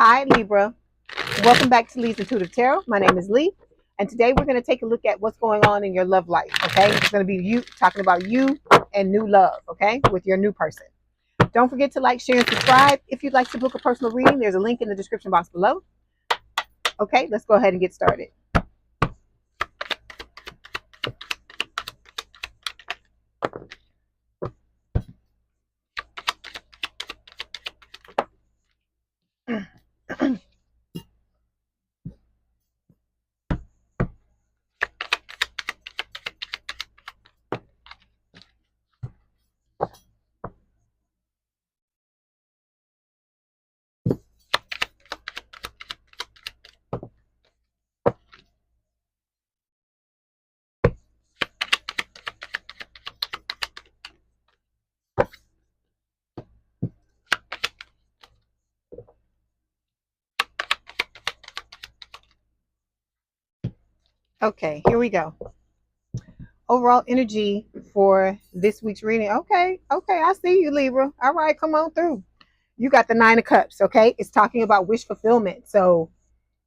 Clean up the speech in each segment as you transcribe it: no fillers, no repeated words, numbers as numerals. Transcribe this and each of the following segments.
Hi, Libra. Welcome back to Leigh's Intuitive Tarot. My name is Leigh, and today we're going to take a look at what's going on in your love life, okay? It's going to be you talking about you and new love, okay, with your new person. Don't forget to like, share, and subscribe. If you'd like to book a personal reading, there's a link in the description box below. Okay, let's go ahead and get started. Okay, here we go. Overall energy for this week's reading. Okay, I see you, Libra. All right, come on through. You got the Nine of Cups, okay? It's talking about wish fulfillment. So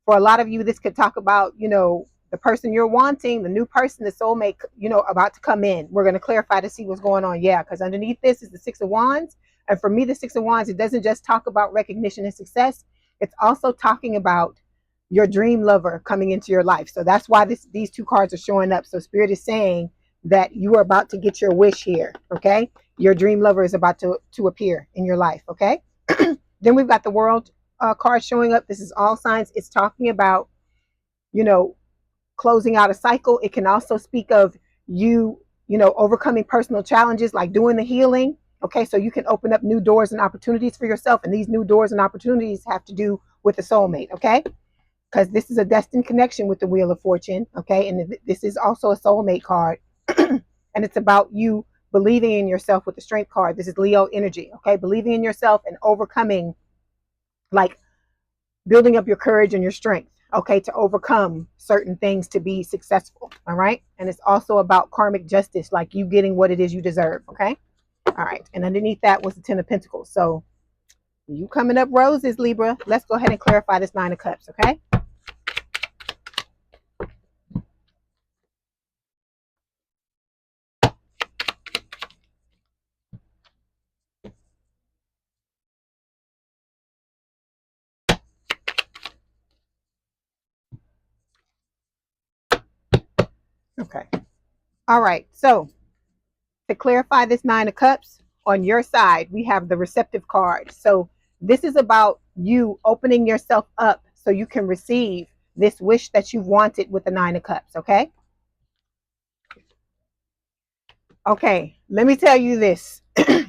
for a lot of you, this could talk about, the person you're wanting, the new person, the soulmate, about to come in. We're going to clarify to see what's going on. Yeah, because underneath this is the Six of Wands. And for me, the Six of Wands, it doesn't just talk about recognition and success. It's also talking about your dream lover coming into your life. So that's why these two cards are showing up. So Spirit is saying that you are about to get your wish here, okay? Your dream lover is about to appear in your life, okay? Then we've got the World card showing up. This is all signs. It's talking about, closing out a cycle. It can also speak of you, overcoming personal challenges, like doing the healing. Okay, so you can open up new doors and opportunities for yourself. And these new doors and opportunities have to do with the soulmate, okay? Because this is a destined connection with the Wheel of Fortune, okay? And this is also a soulmate card. And it's about you believing in yourself with the Strength card. This is Leo energy, okay? Believing in yourself and overcoming, like building up your courage and your strength, okay, to overcome certain things to be successful, all right? And it's also about karmic justice, like you getting what it is you deserve, okay? All right, and underneath that was the Ten of Pentacles. So you coming up roses, Libra. Let's go ahead and clarify this Nine of Cups, okay? Okay. All right, so to clarify this Nine of Cups, on your side, we have the receptive card. So this is about you opening yourself up so you can receive this wish that you've wanted with the Nine of Cups, okay? Okay, let me tell you this.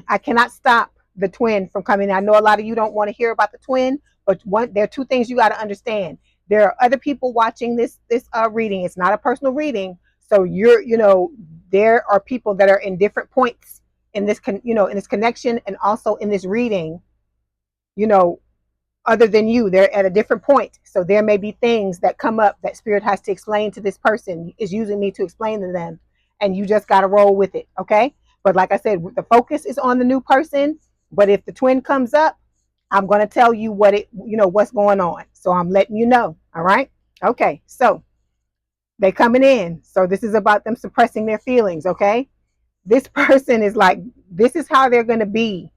I cannot stop the twin from coming. I know a lot of you don't want to hear about the twin, but there are two things you got to understand. There are other people watching this reading. It's not a personal reading, so there are people that are in different points in this in this connection and also in this reading. Other than you, they're at a different point. So there may be things that come up that Spirit has to explain to this person, is using me to explain to them, and you just got to roll with it, okay? But like I said, the focus is on the new person. But if the twin comes up, I'm going to tell you what's going on. So I'm letting you know, all right? Okay, so they coming in. So this is about them suppressing their feelings, okay? This person is like, this is how they're going to be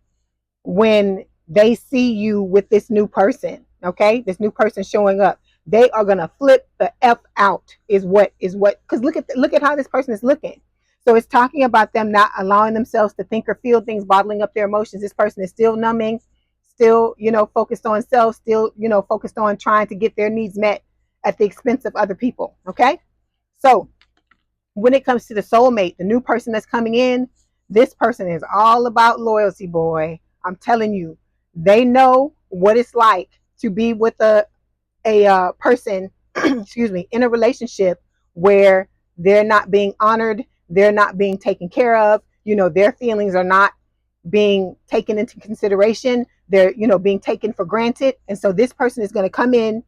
when they see you with this new person, okay? This new person showing up. They are gonna flip the F out, is what, because look at how this person is looking. So it's talking about them not allowing themselves to think or feel things, bottling up their emotions. This person is still numbing, still, focused on self, still, focused on trying to get their needs met at the expense of other people. Okay. So when it comes to the soulmate, the new person that's coming in, this person is all about loyalty, boy. I'm telling you, they know what it's like to be with a person, excuse me, in a relationship where they're not being honored, they're not being taken care of, their feelings are not being taken into consideration, they're, being taken for granted. And so this person is going to come in,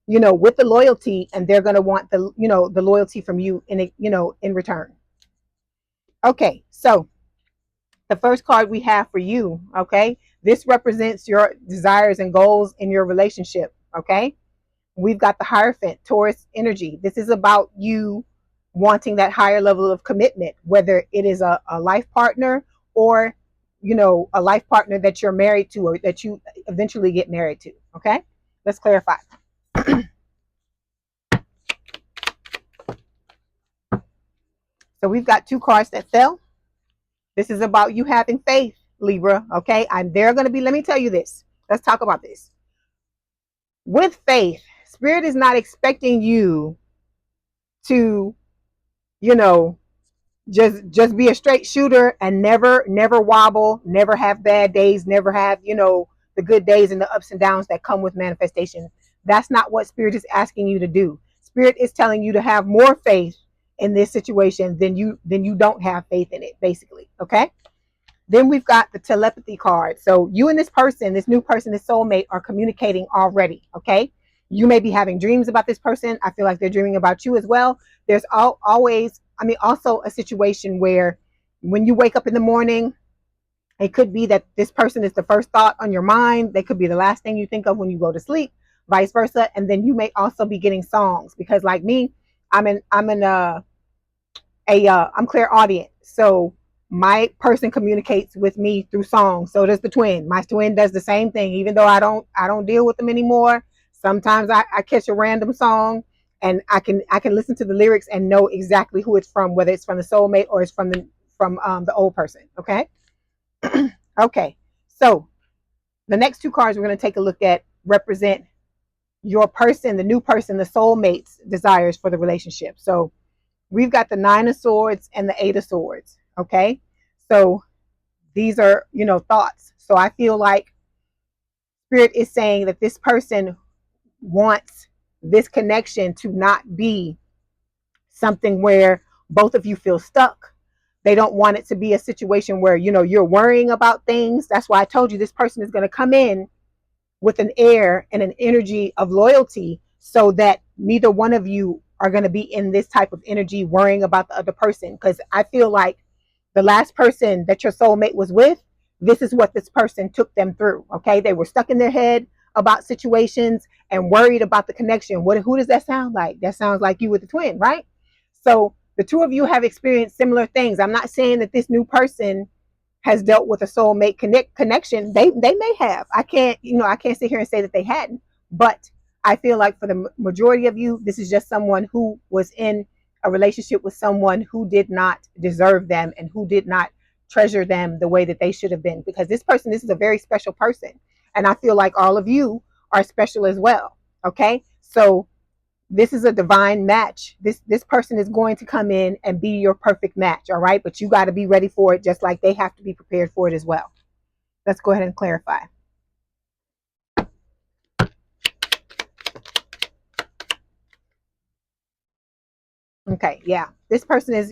with the loyalty, and they're going to want the loyalty from you in return. Okay, so the first card we have for you, okay, This represents your desires and goals in your relationship. Okay. We've got the Hierophant, Taurus energy. This is about you wanting that higher level of commitment, whether it is a life partner or, a life partner that you're married to or that you eventually get married to. Okay. Let's clarify. So we've got two cards that fell. This is about you having faith, Libra. Okay. And they're going to be, let me tell you this. Let's talk about this. With faith, Spirit is not expecting you to, you know, just be a straight shooter and never wobble, never have bad days, never have, the good days and the ups and downs that come with manifestation. That's not what Spirit is asking you to do. Spirit is telling you to have more faith in this situation than you don't have faith in it, basically. Okay. Then we've got the telepathy card. So you and this person, this new person, this soulmate, are communicating already. Okay. You may be having dreams about this person. I feel like they're dreaming about you as well. There's always, also a situation where when you wake up in the morning, it could be that this person is the first thought on your mind. They could be the last thing you think of when you go to sleep, vice versa. And then you may also be getting songs because, like me, I'm clairaudient. So my person communicates with me through songs. So does the twin. My twin does the same thing, even though I don't deal with them anymore. Sometimes I catch a random song and I can listen to the lyrics and know exactly who it's from, whether it's from the soulmate or it's from the old person. Okay. Okay. So the next two cards we're going to take a look at represent your person, the new person, the soulmate's desires for the relationship. So we've got the Nine of Swords and the Eight of Swords. Okay. So these are, thoughts. So I feel like Spirit is saying that this person wants this connection to not be something where both of you feel stuck. They don't want it to be a situation where, you're worrying about things. That's why I told you this person is going to come in with an air and an energy of loyalty so that neither one of you are going to be in this type of energy worrying about the other person. Because I feel like the last person that your soulmate was with, this is what this person took them through. Okay. They were stuck in their head about situations and worried about the connection. Who does that sound like? That sounds like you with the twin, right? So the two of you have experienced similar things. I'm not saying that this new person has dealt with a soulmate connection. They may have. I can't sit here and say that they hadn't, but I feel like for the majority of you, this is just someone who was in a relationship with someone who did not deserve them and who did not treasure them the way that they should have been, because this is a very special person. And I feel like all of you are special as well. Okay. So this is a divine match. This person is going to come in and be your perfect match. All right. But you got to be ready for it, just like they have to be prepared for it as well. Let's go ahead and clarify. Okay. Yeah. This person is,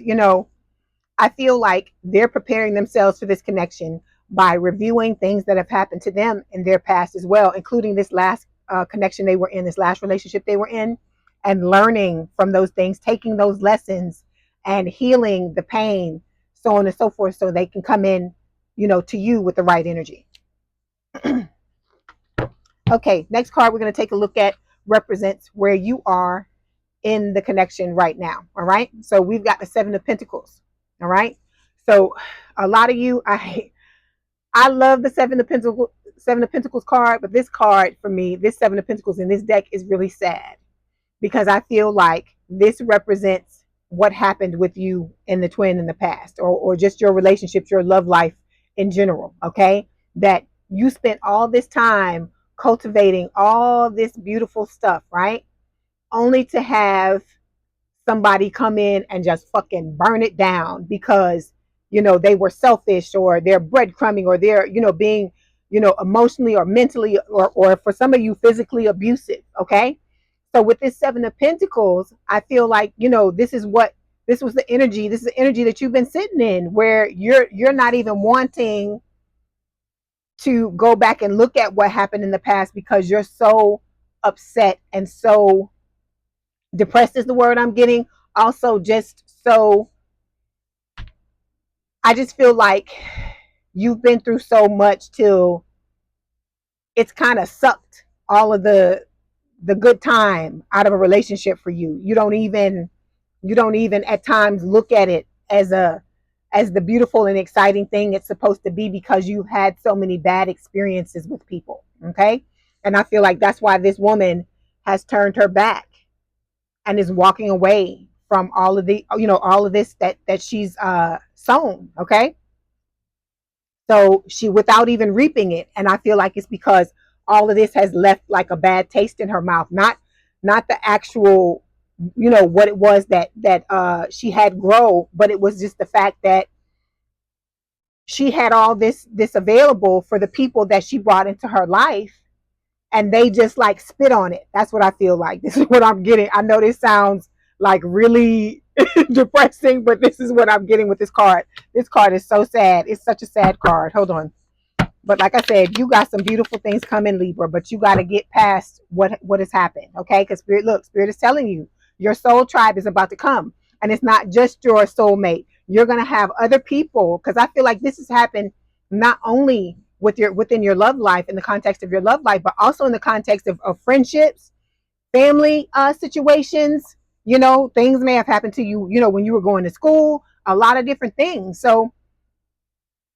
I feel like they're preparing themselves for this connection by reviewing things that have happened to them in their past as well, including this last connection they were in, this last relationship they were in, and learning from those things, taking those lessons and healing the pain, so on and so forth, so they can come in, to you with the right energy. Okay, next card we're going to take a look at represents where you are in the connection right now. All right. So we've got the Seven of Pentacles. All right. So a lot of you, I love the Seven of Pentacles card, but this card for me, this Seven of Pentacles in this deck is really sad because I feel like this represents what happened with you and the twin in the past, or just your relationships, your love life in general. Okay. That you spent all this time cultivating all this beautiful stuff, right? Only to have somebody come in and just fucking burn it down because, they were selfish, or they're breadcrumbing, or they're, being, emotionally or mentally, or for some of you physically abusive. Okay. So with this Seven of Pentacles, I feel like, this is the energy that you've been sitting in, where you're not even wanting to go back and look at what happened in the past because you're so upset and so depressed is the word I'm getting. Also, just so, I just feel like you've been through so much till it's kind of sucked all of the good time out of a relationship for you. You don't even at times look at it as the beautiful and exciting thing it's supposed to be, because you had so many bad experiences with people. Okay. And I feel like that's why this woman has turned her back and is walking away from all of the, all of this that she's sown. Okay. So she, without even reaping it. And I feel like it's because all of this has left like a bad taste in her mouth. Not the actual, what it was that she had grow, but it was just the fact that she had all this available for the people that she brought into her life, and they just like spit on it. That's what I feel like. This is what I'm getting. I know this sounds like really depressing, but this is what I'm getting with this card. This card is so sad. It's such a sad card. Hold on. But like I said, you got some beautiful things coming, Libra, but you got to get past what has happened. Okay. Because Spirit is telling you your soul tribe is about to come. And it's not just your soulmate. You're going to have other people, because I feel like this has happened not only within your love life, in the context of your love life, but also in the context of friendships, family situations. Things may have happened to you, when you were going to school, a lot of different things. So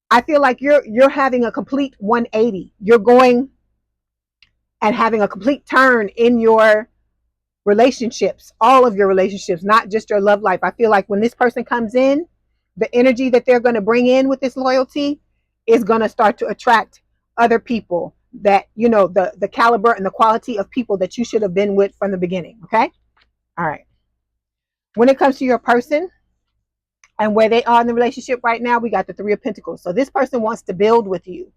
I feel like you're having a complete 180. You're going and having a complete turn in your relationships, all of your relationships, not just your love life. I feel like when this person comes in, the energy that they're going to bring in with this loyalty is going to start to attract other people that, the caliber and the quality of people that you should have been with from the beginning. Okay. All right. When it comes to your person and where they are in the relationship right now, we got the Three of Pentacles. So this person wants to build with you.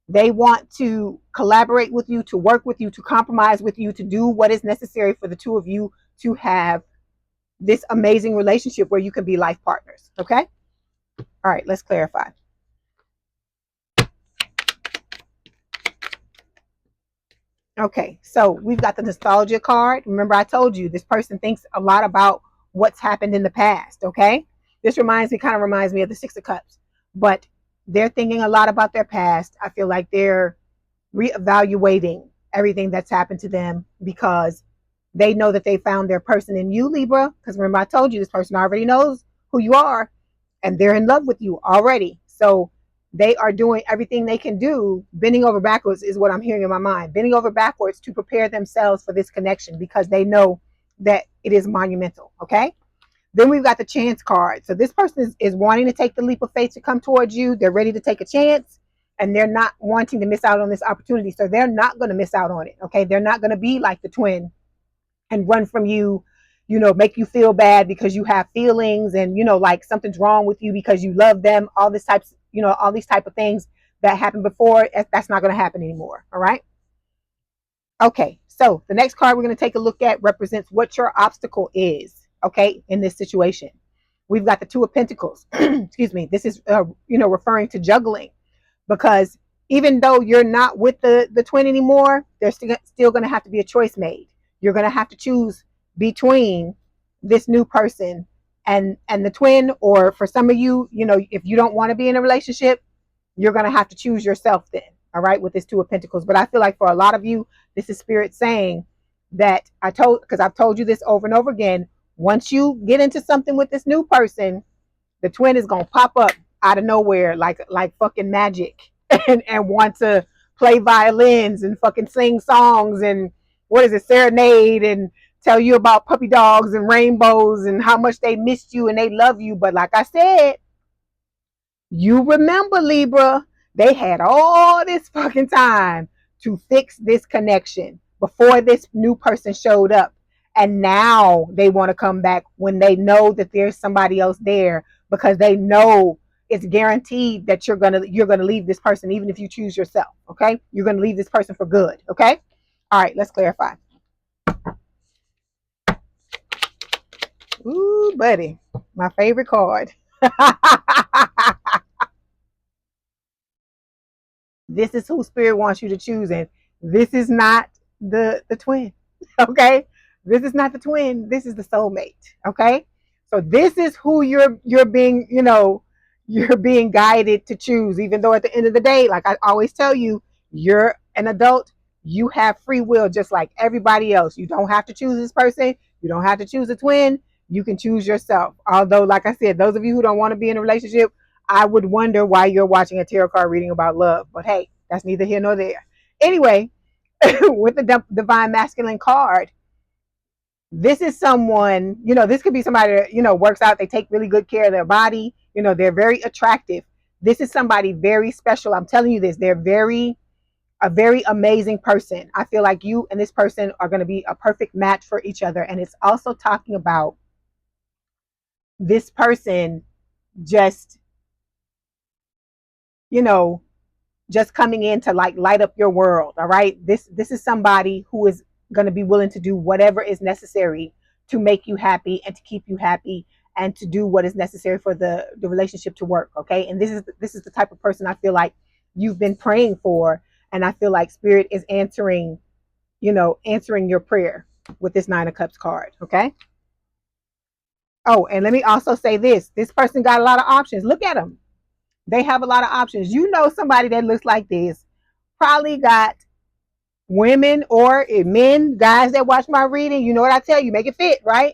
They want to collaborate with you, to work with you, to compromise with you, to do what is necessary for the two of you to have this amazing relationship where you can be life partners. Okay. All right. Let's clarify. Okay. So we've got the nostalgia card. Remember, I told you this person thinks a lot about what's happened in the past. Okay. This kind of reminds me of the Six of Cups, but they're thinking a lot about their past. I feel like they're reevaluating everything that's happened to them, because they know that they found their person in you, Libra. Because remember, I told you this person already knows who you are, and they're in love with you already. So they are doing everything they can do, bending over backwards is what I'm hearing in my mind, bending over backwards to prepare themselves for this connection, because they know that it is monumental. Okay. Then we've got the chance card. So this person is wanting to take the leap of faith to come towards you. They're ready to take a chance, and they're not wanting to miss out on this opportunity. So they're not going to miss out on it. Okay. They're not going to be like the twin and run from you, make you feel bad because you have feelings, and, like something's wrong with you because you love them. All these type of things that happened before, that's not going to happen anymore. All right. Okay. So the next card we're going to take a look at represents what your obstacle is. Okay, in this situation, we've got the Two of Pentacles. Excuse me. This is referring to juggling, because even though you're not with the twin anymore, there's still going to have to be a choice made. You're going to have to choose between this new person and the twin, or for some of you, if you don't want to be in a relationship, you're going to have to choose yourself then. All right, with this Two of Pentacles. But I feel like for a lot of you, this is Spirit saying that because I've told you this over and over again. Once you get into something with this new person, the twin is going to pop up out of nowhere like fucking magic and want to play violins and fucking sing songs and serenade and tell you about puppy dogs and rainbows and how much they missed you and they love you. But like I said, you remember, Libra, they had all this fucking time to fix this connection before this new person showed up. And now they want to come back when they know that there's somebody else there, because they know it's guaranteed that you're gonna leave this person, even if you choose yourself. Okay, you're gonna leave this person for good. Okay, all right, let's clarify. Ooh, buddy, my favorite card. This is who Spirit wants you to choose, and this is not the twin. Okay. This is not the twin. This is the soulmate. Okay. So this is who you're being, you're being guided to choose, even though at the end of the day, like I always tell you, you're an adult, you have free will just like everybody else. You don't have to choose this person. You don't have to choose a twin. You can choose yourself. Although, like I said, those of you who don't want to be in a relationship, I would wonder why you're watching a tarot card reading about love. But hey, that's neither here nor there. Anyway, with the divine masculine card, this is someone, this could be somebody that, works out. They take really good care of their body. They're very attractive. This is somebody very special. I'm telling you this. They're a very amazing person. I feel like you and this person are going to be a perfect match for each other. And it's also talking about this person just, just coming in to like light up your world. All right. This is somebody who is going to be willing to do whatever is necessary to make you happy and to keep you happy and to do what is necessary for the relationship to work. Okay. And this is the type of person I feel like you've been praying for. And I feel like spirit is answering your prayer with this Nine of Cups card. Okay. Oh, and let me also say this person got a lot of options. Look at them. They have a lot of options. Somebody that looks like this probably got women or men, guys that watch my reading. You know what I tell you, make it fit, right?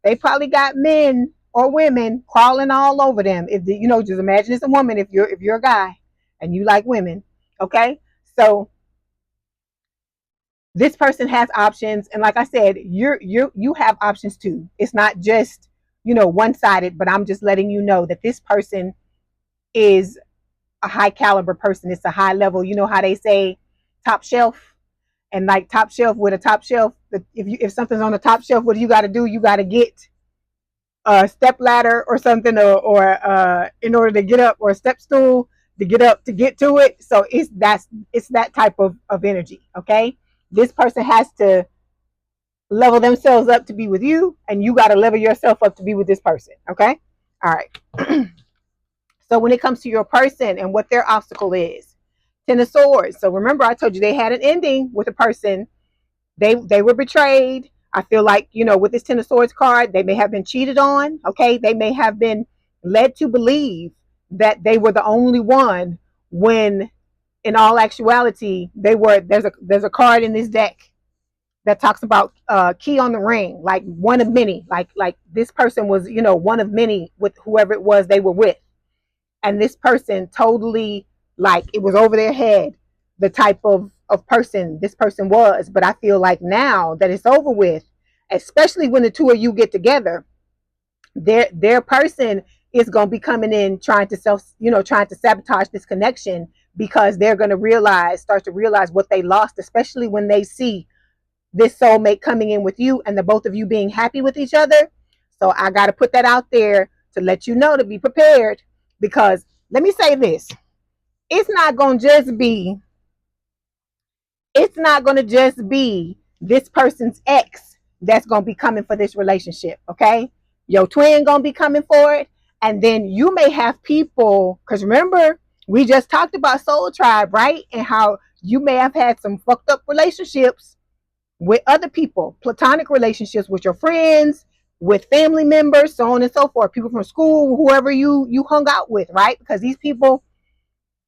They probably got men or women crawling all over them. If just imagine it's a woman. If you're a guy and you like women, okay. So this person has options, and like I said, you have options too. It's not just one-sided. But I'm just letting you know that this person is a high caliber person. It's a high level. You know how they say top shelf, and like top shelf with a top shelf. If something's on the top shelf, what do you got to do? You got to get a step ladder or something, or in order to get up, or a step stool to get up to get to it. So it's that type of energy. Okay, this person has to level themselves up to be with you, and you got to level yourself up to be with this person. Okay, all right. So when it comes to your person and what their obstacle is, Ten of Swords. So remember, I told you they had an ending with a person. They were betrayed. I feel like, with this Ten of Swords card, they may have been cheated on. Okay. They may have been led to believe that they were the only one, when in all actuality, there's a card in this deck that talks about key on the ring, like one of many, like this person was, one of many with whoever it was they were with. And this person totally, like, it was over their head, the type of person this person was. But I feel like now that it's over with, especially when the two of you get together, their person is going to be coming in trying to sabotage this connection, because they're going to start to realize what they lost, especially when they see this soulmate coming in with you and the both of you being happy with each other. So I got to put that out there to let you know to be prepared. Because let me say this, it's not going to just be this person's ex that's going to be coming for this relationship. Okay, your twin going to be coming for it. And then you may have people, because remember, we just talked about soul tribe, right? And how you may have had some fucked up relationships with other people, platonic relationships with your friends, with family members, so on and so forth, people from school, whoever you hung out with, right? Because these people,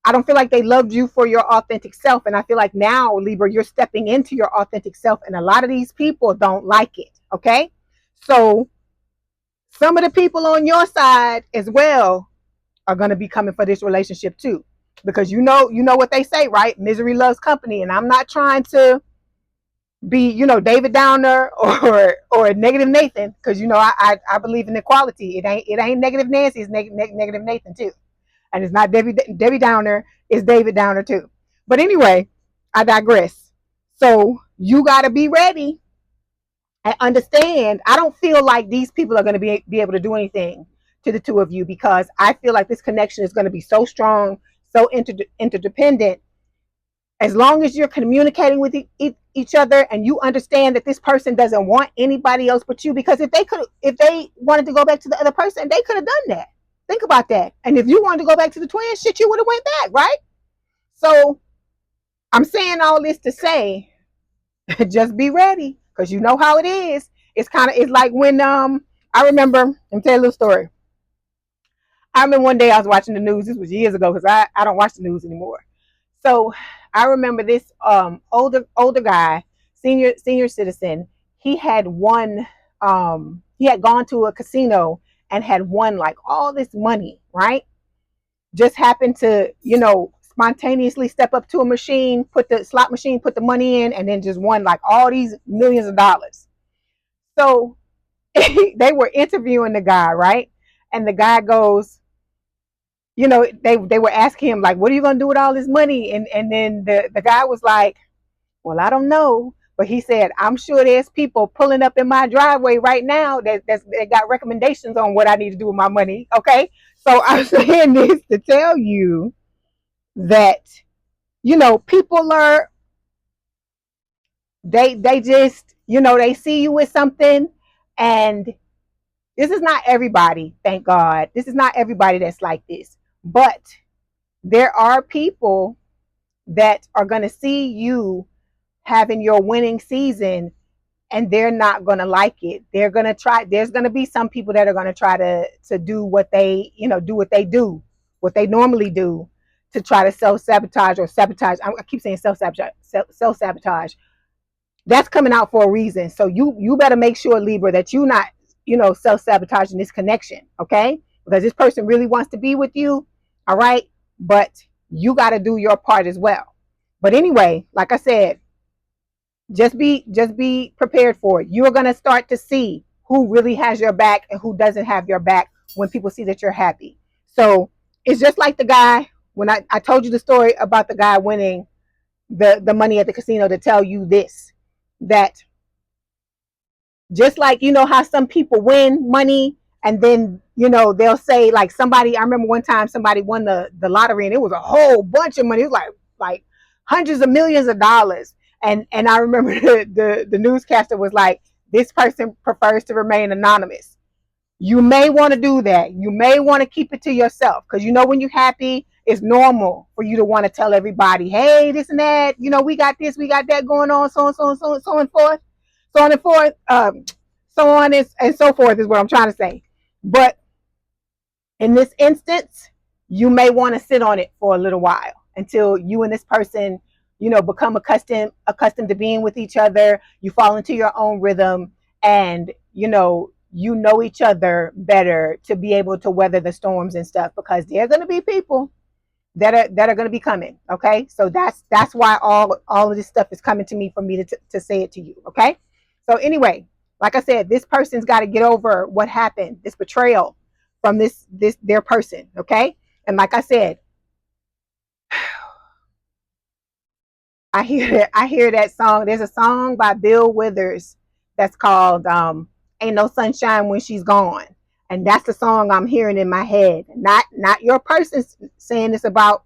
I don't feel like they loved you for your authentic self. And I feel like now, Libra, you're stepping into your authentic self, and a lot of these people don't like it. Okay, so some of the people on your side as well are going to be coming for this relationship too, because you know what they say, right? Misery loves company. And I'm not trying to be, David Downer or negative Nathan, because I believe in equality. It ain't negative Nancy, it's negative Nathan too. And it's not Debbie Downer, it's David Downer too. But anyway, I digress. So you got to be ready and understand. I don't feel like these people are going to be able to do anything to the two of you, because I feel like this connection is going to be so strong, so interdependent. As long as you're communicating with each other, and you understand that this person doesn't want anybody else but you, because if they wanted to go back to the other person, they could have done that. Think about that. And if you wanted to go back to the twins, shit, you would have went back, right? So I'm saying all this to say, just be ready, because you know how it is. It's like when I remember, let me tell you a little story. I remember one day I was watching the news. This was years ago, because I don't watch the news anymore. So I remember this older guy, senior citizen. He had won. He had gone to a casino and had won like all this money, right? Just happened to, spontaneously step up to a machine, put the slot machine, put the money in, and then just won like all these millions of dollars. So they were interviewing the guy, right? And the guy goes, they were asking him like, what are you gonna do with all this money? And then the guy was like, well, I don't know. But he said, I'm sure there's people pulling up in my driveway right now that got recommendations on what I need to do with my money. Okay. So I'm saying this to tell you that, people are, they just, they see you with something. And this is not everybody, thank God. This is not everybody that's like this. But there are people that are going to see you having your winning season, and they're not going to like it. They're going to try. There's going to be some people that are going to try to do what they, do what they do, what they normally do, to try to self-sabotage or sabotage. I keep saying self-sabotage. That's coming out for a reason. So you better make sure, Libra, that you not, self-sabotaging this connection, okay? Because this person really wants to be with you, all right? But you got to do your part as well. But anyway, like I said, just be prepared for it. You're going to start to see who really has your back and who doesn't have your back when people see that you're happy. So it's just like the guy, when I told you the story about the guy winning the money at the casino, to tell you this, that just like, how some people win money, and then, they'll say like somebody, I remember one time somebody won the lottery, and it was a whole bunch of money. It was like hundreds of millions of dollars. And I remember the newscaster was like, this person prefers to remain anonymous. You may want to do that. You may want to keep it to yourself, because when you're happy, it's normal for you to want to tell everybody, hey, this and that, we got this, we got that going on, so and so and so and forth, so on and forth, so on and so forth is what I'm trying to say. But in this instance, you may want to sit on it for a little while until you and this person, become accustomed to being with each other. You fall into your own rhythm, and you know each other better to be able to weather the storms and stuff, because there are going to be people that are going to be coming. Okay, so that's why all of this stuff is coming to me, for me to say it to you. Okay, so anyway, like I said, this person's got to get over what happened, this betrayal from their person. Okay, and like I said, I hear that song. There's a song by Bill Withers that's called "Ain't No Sunshine When She's Gone," and that's the song I'm hearing in my head. Not your person saying this about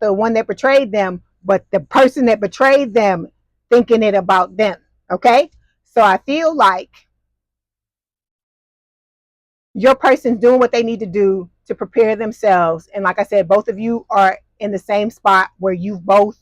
the one that betrayed them, but the person that betrayed them thinking it about them. Okay, so I feel like your person's doing what they need to do to prepare themselves, and like I said, both of you are in the same spot where you've both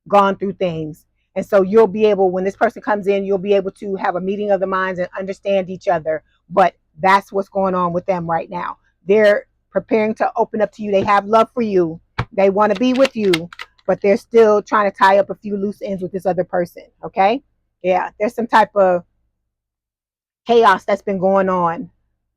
gone through things. And so you'll be able, when this person comes in, you'll be able to have a meeting of the minds and understand each other. But that's what's going on with them right now. They're preparing to open up to you. They have love for you. They want to be with you, but they're still trying to tie up a few loose ends with this other person. Okay. Yeah. There's some type of chaos that's been going on,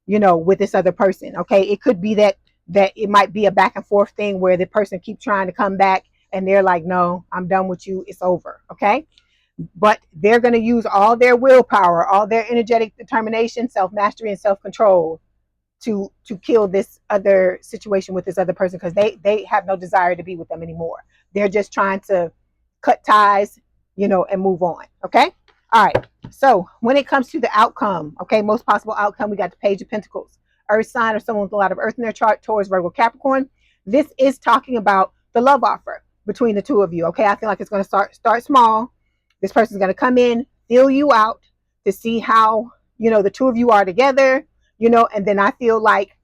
with this other person. Okay. It could be that it might be a back and forth thing where the person keeps trying to come back, and they're like, no, I'm done with you. It's over. Okay. But they're going to use all their willpower, all their energetic determination, self-mastery, and self-control to kill this other situation with this other person, because they have no desire to be with them anymore. They're just trying to cut ties, and move on. Okay. All right. So when it comes to the outcome, okay, most possible outcome, we got the Page of Pentacles, Earth sign, or someone with a lot of Earth in their chart, Taurus, Virgo, Capricorn. This is talking about the love offer between the two of you. Okay, I feel like it's going to start small. This person's going to come in, feel you out to see how, the two of you are together, and then I feel like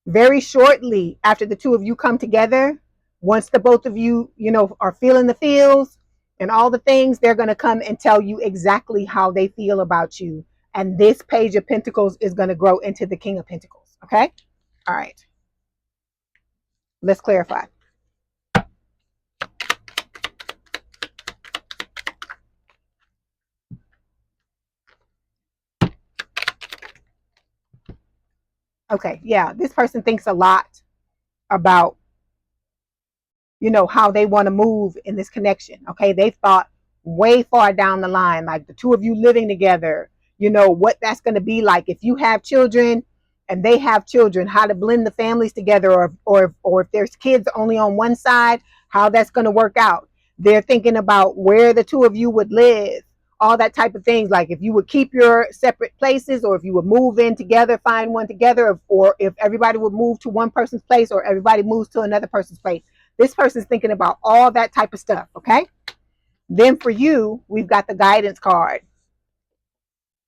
very shortly after the two of you come together, once the both of you, are feeling the feels and all the things, they're going to come and tell you exactly how they feel about you. And this Page of Pentacles is going to grow into the King of Pentacles. Okay. All right. Let's clarify. Okay, yeah, this person thinks a lot about, how they want to move in this connection. Okay, they've thought way far down the line, like the two of you living together, what that's going to be like if you have children and they have children, how to blend the families together, or if there's kids only on one side, how that's going to work out. They're thinking about where the two of you would live, all that type of things, like if you would keep your separate places, or if you would move in together, find one together, or if everybody would move to one person's place, or everybody moves to another person's place. This person's thinking about all that type of stuff, okay? Then for you, we've got the guidance card,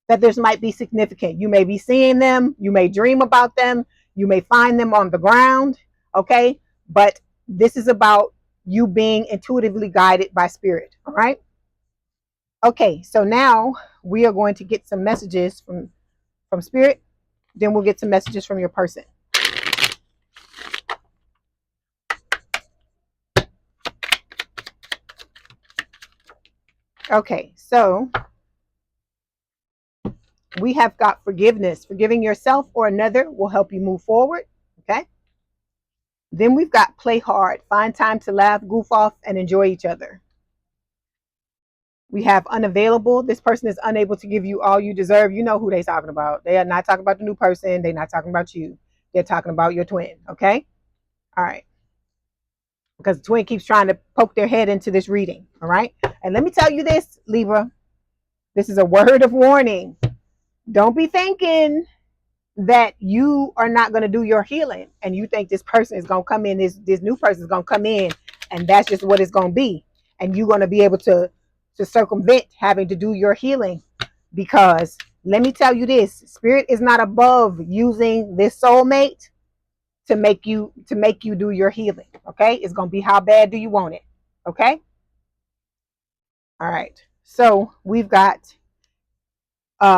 that this might be significant. You may be seeing them, you may dream about them, you may find them on the ground, okay? But this is about you being intuitively guided by spirit, all right? Okay, so now we are going to get some messages from spirit, then we'll get some messages from your person. Okay, so we have got forgiveness. Forgiving yourself or another will help you move forward. Okay. Then we've got play hard. Find time to laugh, goof off, and enjoy each other. We have unavailable. This person is unable to give you all you deserve. You know who they're talking about. They are not talking about the new person. They're not talking about you. They're talking about your twin. Okay. All right. Because the twin keeps trying to poke their head into this reading. All right. And let me tell you this, Libra. This is a word of warning. Don't be thinking that you are not going to do your healing and you think this person is going to come in, this new person is going to come in, and that's just what it's going to be, and you're going to be able to circumvent having to do your healing. Because let me tell you this, spirit is not above using this soulmate to make you do your healing. Okay, it's going to be, how bad do you want it? Okay. All right, so we've got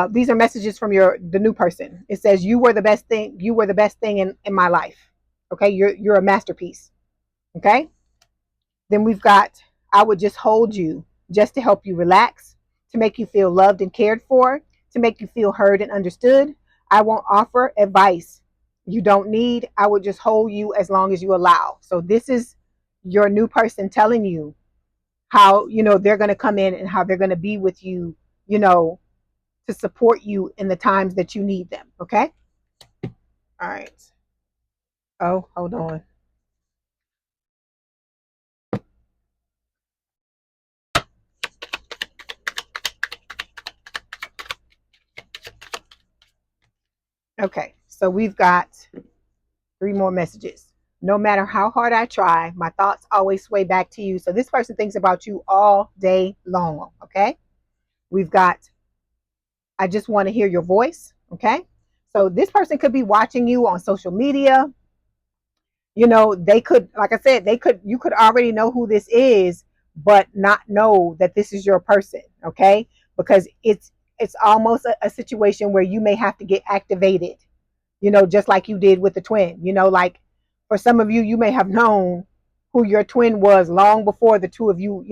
these are messages from the new person. It says, you were the best thing. You were the best thing in my life. Okay. You're a masterpiece. Okay. Then we've got, I would just hold you just to help you relax, to make you feel loved and cared for, to make you feel heard and understood. I won't offer advice you don't need. I would just hold you as long as you allow. So this is your new person telling you how, they're going to come in and how they're going to be with you, to support you in the times that you need them. Okay. All right. Oh, hold on. Okay. So we've got 3 more messages. No matter how hard I try, my thoughts always sway back to you. So this person thinks about you all day long. Okay. We've got, I just want to hear your voice. Okay. So this person could be watching you on social media. They could, like I said, you could already know who this is, but not know that this is your person. Okay. Because it's almost a situation where you may have to get activated, just like you did with the twin. Like for some of you, you may have known who your twin was long before the two of you,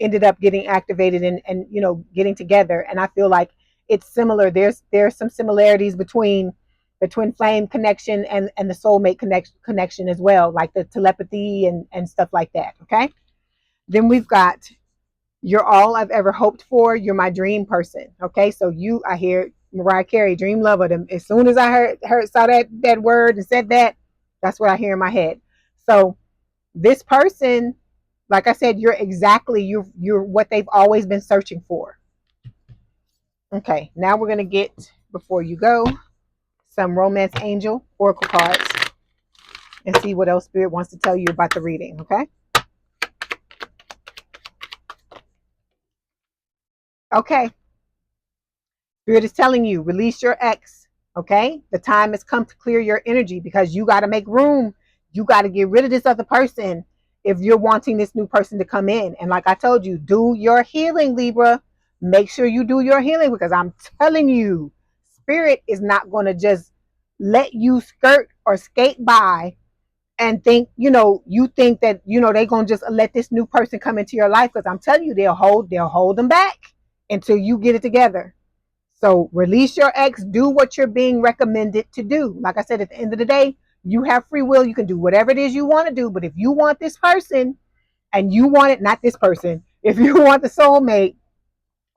ended up getting activated and getting together. And I feel like it's similar. There's some similarities between the twin flame connection and the soulmate connection as well, like the telepathy and stuff like that. Okay. Then we've got, you're all I've ever hoped for. You're my dream person. Okay. So I hear Mariah Carey, dream lover. Them. As soon as I saw that word and said that, that's what I hear in my head. So this person, like I said, you're what they've always been searching for. Okay. Now we're going to get, before you go, some romance angel oracle cards and see what else spirit wants to tell you about the reading. Okay. Okay. Spirit is telling you, release your ex. Okay. The time has come to clear your energy, because you got to make room. You got to get rid of this other person if you're wanting this new person to come in. And like I told you, do your healing, Libra. Make sure you do your healing, because I'm telling you, spirit is not going to just let you skirt or skate by and think, you think that, they're going to just let this new person come into your life. Because I'm telling you, they'll hold them back until you get it together. So release your ex, do what you're being recommended to do. Like I said, at the end of the day, you have free will. You can do whatever it is you want to do. But if you want this person and you want it, not this person, if you want the soulmate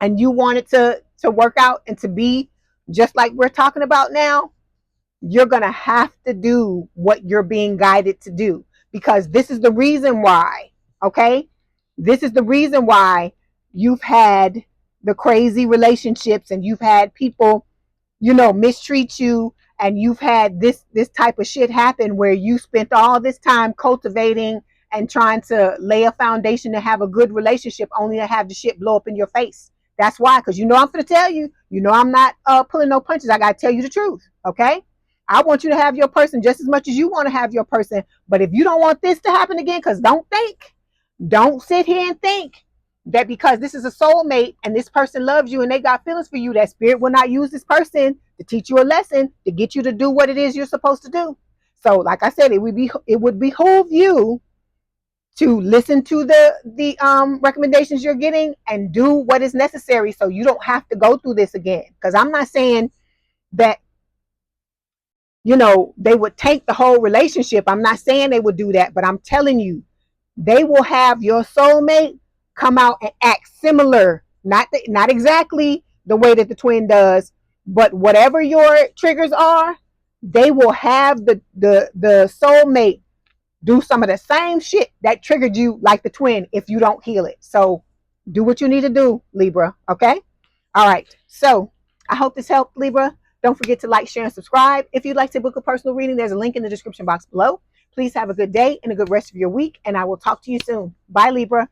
and you want it to work out and to be just like we're talking about now, you're going to have to do what you're being guided to do, because this is the reason why, okay? This is the reason why you've had the crazy relationships and you've had people, mistreat you, and you've had this type of shit happen where you spent all this time cultivating and trying to lay a foundation to have a good relationship, only to have the shit blow up in your face. That's why, because I'm going to tell you, I'm not pulling no punches. I got to tell you the truth, okay? I want you to have your person just as much as you want to have your person. But if you don't want this to happen again, because don't sit here and think that because this is a soulmate and this person loves you and they got feelings for you, that spirit will not use this person to teach you a lesson, to get you to do what it is you're supposed to do. So like I said, it would behoove you to listen to the recommendations you're getting and do what is necessary so you don't have to go through this again. Because I'm not saying that they would take the whole relationship. I'm not saying they would do that, but I'm telling you, they will have your soulmate come out and act similar, not exactly the way that the twin does, but whatever your triggers are, they will have the soulmate do some of the same shit that triggered you like the twin if you don't heal it. So do what you need to do, Libra, okay? All right, so I hope this helped, Libra. Don't forget to like, share, and subscribe. If you'd like to book a personal reading, there's a link in the description box below. Please have a good day and a good rest of your week, and I will talk to you soon. Bye, Libra.